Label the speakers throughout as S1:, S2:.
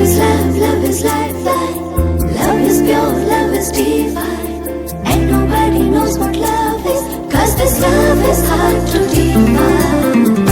S1: is love, love is lifeline. Love is pure, love is divine. And nobody knows what love is, 'cause this love is hard to define.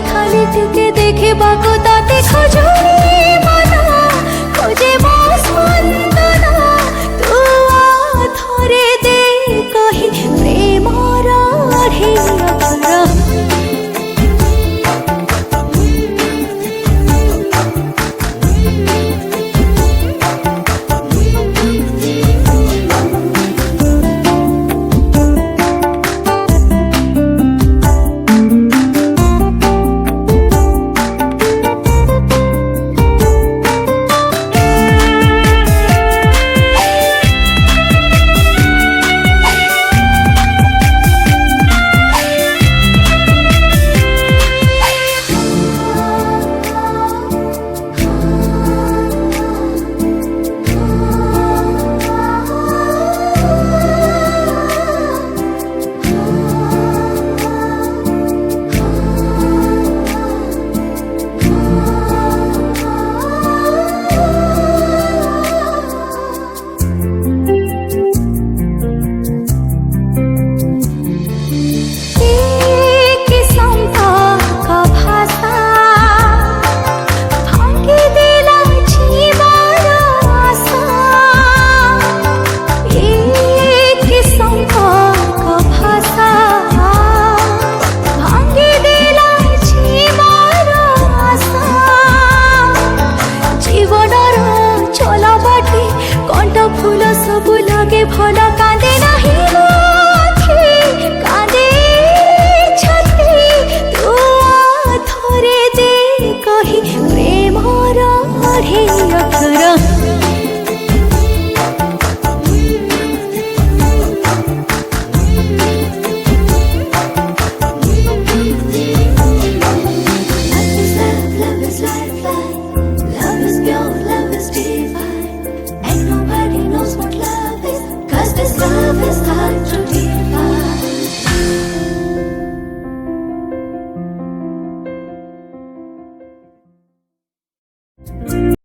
S1: खाली तुके देखे बाको ताते खोजोनी मना खोजे मास मंदना तू आ थोरे दे कही प्रेमरा ढे अक्षर फूल सबू लगे भल कांदे नहीं आखि कांदे छाती तू थोरे दे कही प्रेमर ढे अक्षर Love is hard to define.